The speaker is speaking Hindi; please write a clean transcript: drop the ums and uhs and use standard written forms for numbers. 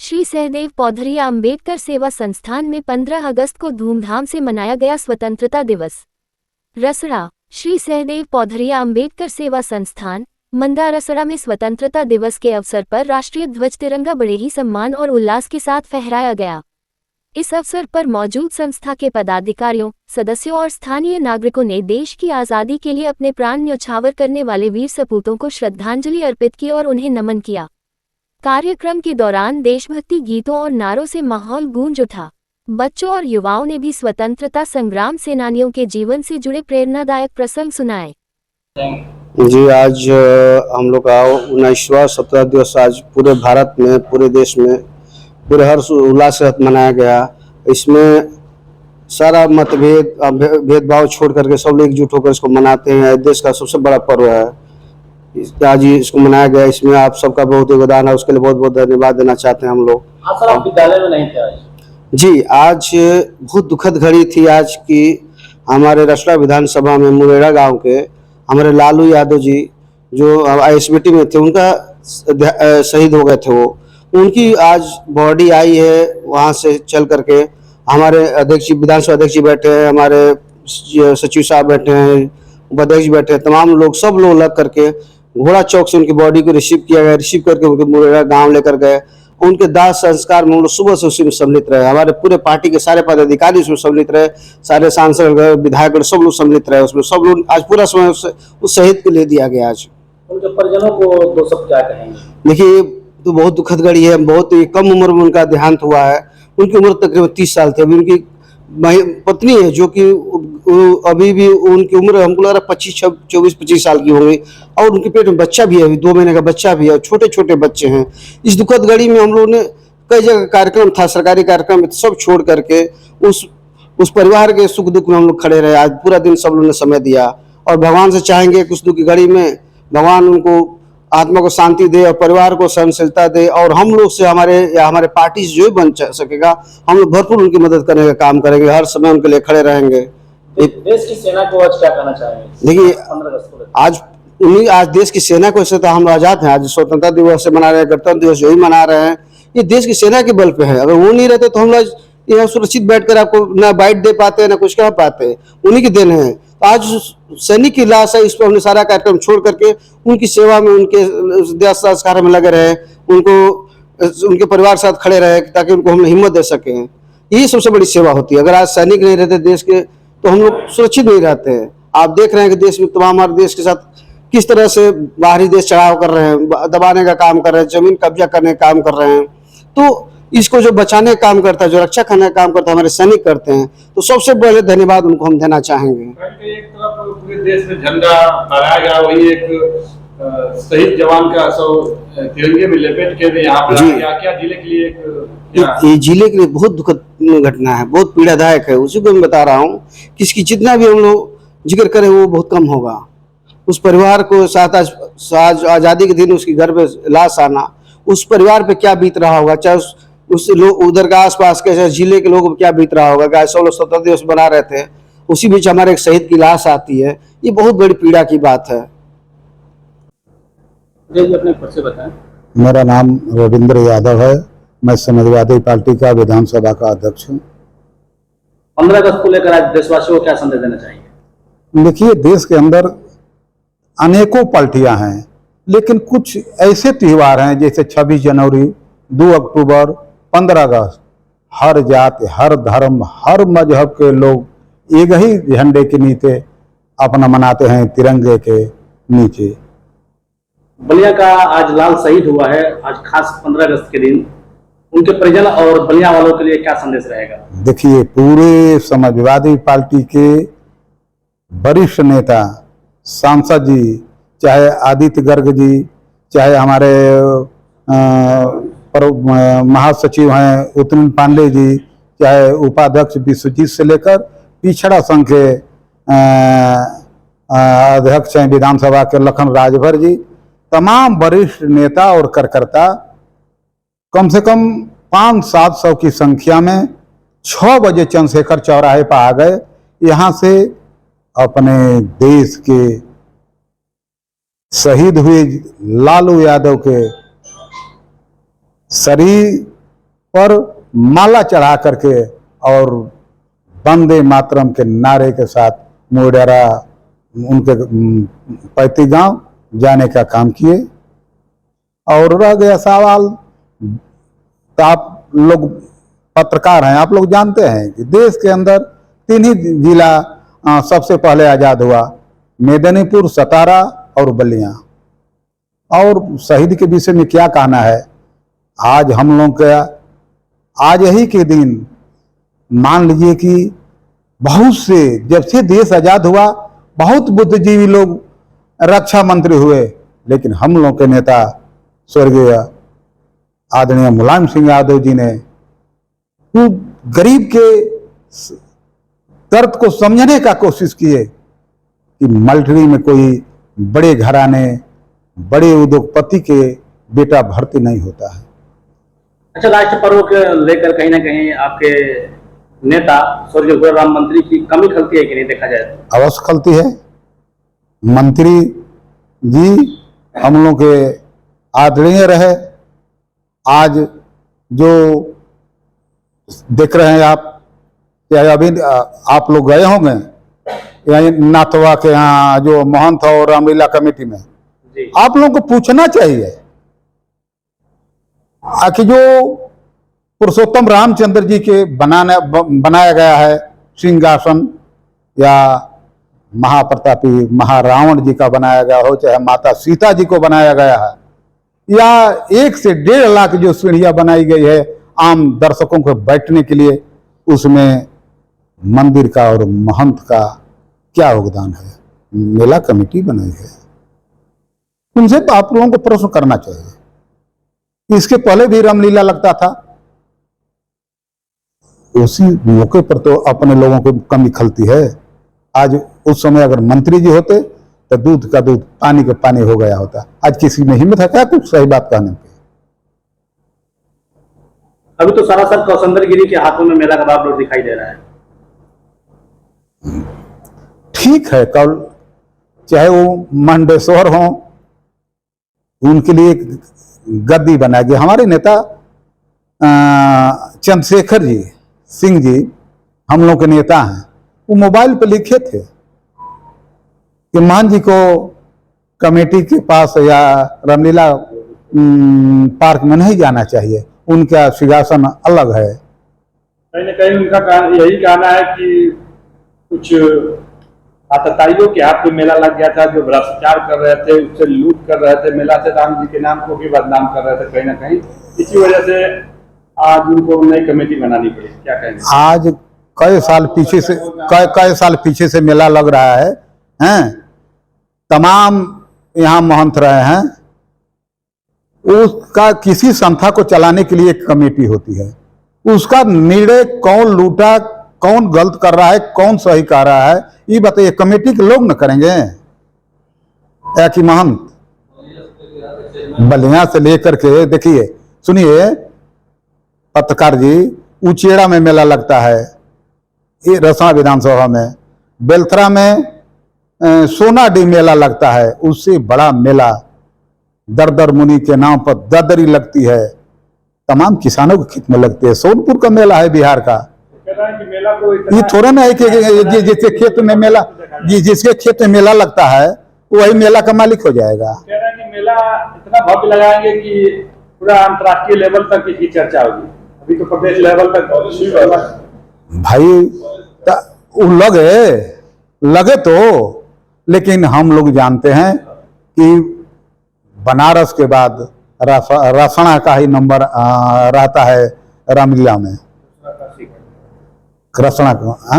श्री सहदेव पौधरिया अंबेडकर सेवा संस्थान में 15 अगस्त को धूमधाम से मनाया गया स्वतंत्रता दिवस। रसड़ा। श्री सहदेव पौधरिया अंबेडकर सेवा संस्थान मंदा रसड़ा में स्वतंत्रता दिवस के अवसर पर राष्ट्रीय ध्वज तिरंगा बड़े ही सम्मान और उल्लास के साथ फहराया गया। इस अवसर पर मौजूद संस्था के पदाधिकारियों, सदस्यों और स्थानीय नागरिकों ने देश की आज़ादी के लिए अपने प्राण न्यौछावर करने वाले वीर सपूतों को श्रद्धांजलि अर्पित की और उन्हें नमन किया। कार्यक्रम के दौरान देशभक्ति गीतों और नारों से माहौल गूंज उठा। बच्चों और युवाओं ने भी स्वतंत्रता संग्राम सेनानियों के जीवन से जुड़े प्रेरणादायक प्रसंग सुनाए। जी, आज हम लोग का 19वां स्वतंत्रता दिवस आज पूरे भारत में, पूरे देश में पूरे हर्ष उल्लास से मनाया गया। इसमें सारा मतभेद भेदभाव छोड़ करके सब लोग एकजुट होकर इसको मनाते हैं। देश का सबसे बड़ा पर्व है, आज इसको मनाया गया। इसमें आप सबका बहुत योगदान है, उसके लिए बहुत बहुत धन्यवाद देना चाहते हैं हम लोग। सर, आप विद्यालय में नहीं थे आज? जी, आज बहुत दुखद घड़ी थी आज की। हमारे रसड़ा विधानसभा में मुरेड़ा गांव के हमारे लालू यादव जी जो आईएसबीटी में थे, उनका शहीद हो गए थे। वो उनकी आज बॉडी आई है, वहाँ से चल करके हमारे अध्यक्ष, विधानसभा अध्यक्ष जी बैठे हैं, हमारे सचिव साहब बैठे हैं, उपाध्यक्ष बैठे हैं, तमाम लोग, सब लोग लग करके घोड़ा चौक से उनकी बॉडी को रिसीव किया गया। रिसीव करके उनके मुरेड़ा गांव लेकर गए। उनके दाह संस्कार में हम लोग सुबह से उसी में सम्मिलित रहे। हमारे पूरे पार्टी के सारे पदाधिकारी उसमें सम्मिलित रहे, सारे सांसद, विधायक, सब लोग सम्मिलित रहे उसमें। सब लोग आज पूरा समय उस शहीद के लिए दिया गया। आज उनके परिजनों को दो शब्द क्या कहेंगे? देखिए, तो बहुत दुखद घड़ी है। बहुत ही कम उम्र में उनका देहांत हुआ है। उनकी उम्र तकरीबन 30 साल थी। अभी उनकी पत्नी है जो कि अभी भी उनकी उम्र हमको लग रहा है 24-25 साल की होंगी, और उनके पेट में बच्चा भी है, अभी 2 महीने का बच्चा भी है, छोटे छोटे बच्चे हैं। इस दुखद घड़ी में हम लोगों ने कई जगह कार्यक्रम था, सरकारी कार्यक्रम सब छोड़ करके उस परिवार के सुख दुख में हम लोग खड़े रहे। आज पूरा दिन सब लोगों ने समय दिया, और भगवान से चाहेंगे कि उस दुख की घड़ी में भगवान उनको आत्मा को शांति दे और परिवार को सहनशीलता दे। और हम लोग से हमारे पार्टी से जो भी बन सकेगा, हम लोग भरपूर उनकी मदद करने का काम करेंगे, हर समय उनके लिए खड़े रहेंगे। देश की सेना को आज क्या कहना चाहेंगे? देखिए, आज देश की सेना को, इससे तो हम आजाद हैं। आज स्वतंत्रता दिवस से मना रहे हैं, गणतंत्र दिवस जो ही मना रहे हैं, ये देश की सेना के बल पे है। अगर वो नहीं रहते तो हम लोग यहाँ सुरक्षित बैठकर आपको ना बाइट दे पाते, ना कुछ कह पाते। उन्हीं की देन है। तो आज सैनिक की लाश है, इस पर हमने सारा कार्यक्रम छोड़ करके उनकी सेवा में, उनके देश संस्कार में लगे रहे, उनके परिवार के साथ खड़े रहे, ताकि उनको हम हिम्मत दे सकें। यही सबसे बड़ी सेवा होती है। अगर आज सैनिक नहीं रहते देश के, तो हम लोग सुरक्षित नहीं रहते हैं। आप देख रहे हैं कि देश में तमाम, हमारे देश के साथ किस तरह से बाहरी देश चढ़ाव कर रहे हैं, दबाने का काम कर रहे हैं, जमीन कब्जा करने का काम कर रहे हैं। तो इसको जो बचाने का काम करता है, जो रक्षा करने का काम करता है, हमारे सैनिक करते हैं। तो सबसे पहले धन्यवाद उनको हम देना चाहेंगे। एक तरफ पूरे देश में झंडा फहराया गया, वही एक शहीद जवान का तिरंगे में लपेट के यहाँ पर क्या जिले के लिए ये जिले के लिए बहुत दुखद घटना है, बहुत पीड़ादायक है। उसी को मैं बता रहा हूँ कि इसकी जितना भी हम लोग जिक्र करें वो बहुत कम होगा। उस परिवार को साथ आज आज़ादी के दिन उसकी घर पे लाश आना, उस परिवार पे क्या बीत रहा होगा, चाहे उस लोग उधर का आसपास के जिले के लोगों को क्या बीत रहा होगा। सब लोग स्वतंत्रता दिवस बना रहे थे, उसी बीच हमारे एक शहीद की लाश आती है। ये बहुत बड़ी पीड़ा की बात है। अपने परिचय बताएं। मेरा नाम रविंद्र यादव है, मैं समाजवादी पार्टी का विधानसभा का अध्यक्ष हूँ। 15 अगस्त को लेकर आज देशवासियों को क्या संदेश देना चाहिए? देखिए, देश के अंदर अनेकों पार्टियां हैं, लेकिन कुछ ऐसे त्यौहार हैं जैसे 26 जनवरी, 2 अक्टूबर, 15 अगस्त, हर जाति, हर धर्म, हर मजहब के लोग एक ही झंडे के नीचे अपना मनाते हैं, तिरंगे के नीचे। बलिया का आज लाल शहीद हुआ है, आज खास 15 अगस्त के दिन उनके परिजन और बलिया वालों के लिए क्या संदेश रहेगा? देखिए, पूरे समाजवादी पार्टी के वरिष्ठ नेता, सांसद जी, चाहे आदित्य गर्ग जी, चाहे हमारे महासचिव हैं उत्तम पांडे जी, चाहे उपाध्यक्ष विश्वजीत से लेकर पिछड़ा संघ के अध्यक्ष हैं विधानसभा के लखन राजभर जी, तमाम वरिष्ठ नेता और कार्यकर्ता कम से कम 500-700 की संख्या में 6 बजे चंद्रशेखर चौराहे पर आ गए। यहाँ से अपने देश के शहीद हुए लालू यादव के शरीर पर माला चढ़ा करके और वंदे मातरम के नारे के साथ मोढेरा उनके पैतृक गांव जाने का काम किए। और रह गया सवाल, तो आप लोग पत्रकार हैं, आप लोग जानते हैं कि देश के अंदर 3 ही जिला सबसे पहले आज़ाद हुआ, मेदिनीपुर, सतारा और बलिया। और शहीद के विषय में क्या कहना है, आज हम लोग का आज ही के दिन मान लीजिए कि बहुत से, जब से देश आज़ाद हुआ बहुत बुद्धिजीवी लोग रक्षा मंत्री हुए, लेकिन हम लोग के नेता स्वर्गीय आदरणीय मुलायम सिंह यादव जी ने वो गरीब के दर्द को समझने का कोशिश किए कि मिलिट्री में कोई बड़े घराने, बड़े उद्योगपति के बेटा भर्ती नहीं होता है। अच्छा, राष्ट्र पर्व के लेकर कहीं ना कहीं आपके नेता स्वर्गीय गुलाम मंत्री की कमी खलती है कि नहीं, देखा जाए तो? अवश्य खलती है। मंत्री जी हम लोग के आदरणीय रहे। आज जो देख रहे हैं आप, या अभी आप लोग गए होंगे यहाँ नाथवा के यहाँ जो महंत और रामलीला कमेटी में, आप लोगों को पूछना चाहिए कि जो पुरुषोत्तम रामचंद्र जी के बनाया गया है सिंहासन, या महाप्रतापी महारावण जी का बनाया गया हो, चाहे माता सीता जी को बनाया गया है, या 1 से 1.5 लाख जो सीढ़ियां बनाई गई है आम दर्शकों को बैठने के लिए, उसमें मंदिर का और महंत का क्या योगदान है? मेला कमेटी बनाई है, उनसे तो आप लोगों को प्रश्न करना चाहिए। इसके पहले भी रामलीला लगता था, उसी मौके पर तो अपने लोगों को कमी खलती है। आज उस समय अगर मंत्री जी होते तो दूध का दूध, पानी का पानी हो गया होता। आज किसी में हिम्मत है क्या कुछ सही बात कहने पे? अभी तो सरासर कौशंबर गिरी के हाथों में मेला का बाबलोड दिखाई दे रहा है। ठीक है, कल चाहे वो मंडेश्वर हो, उनके लिए गद्दी बना गया। हमारे नेता चंद्रशेखर जी सिंह जी हम लोग के नेता हैं, वो मोबाइल पे लिखे थे कि मान जी को कमेटी के पास या रामलीला पार्क में नहीं जाना चाहिए, उनका सिंहासन अलग है। कहीं न कहीं उनका यही कहना है कि कुछ आतताइयों के हाथ में मेला लग गया था, जो भ्रष्टाचार कर रहे थे, उससे लूट कर रहे थे, मेला से राम जी के नाम को भी बदनाम कर रहे थे। कहीं ना कहीं इसी वजह से आज उनको नई कमेटी बनानी पड़ी। क्या कहेंगे? आज कई साल पीछे से मेला लग रहा है, हैं? तमाम यहाँ महंत रहे हैं, उसका किसी संस्था को चलाने के लिए एक कमेटी होती है, उसका निर्णय कौन लूटा, कौन गलत कर रहा है, कौन सही कर रहा है, ये बताइए कमेटी के लोग न करेंगे? या कि महंत बलिया से लेकर के, देखिए सुनिए पत्रकार जी, उचेड़ा में मेला लगता है, ये रसना विधानसभा में, बेलथरा में सोनाडी मेला लगता है, उससे बड़ा मेला दरदर मुनि के नाम पर ददरी लगती है, तमाम किसानों के खेत में लगती है। सोनपुर का मेला है बिहार का, मेला को ये थोड़ा ना है कि जिसके खेत में मेला, जिसके खेत में मेला लगता है वही मेला का मालिक हो जाएगा। कह रहा है कि मेला इतना भव्य लगाएंगे कि पूरा अंतर्राष्ट्रीय लेवल तक इसकी चर्चा होगी। अभी तो प्रदेश लेवल तक भाई वो लगे तो, लेकिन हम लोग जानते हैं कि बनारस के बाद रसना का ही नंबर रहता है रामलीला में, रसना का।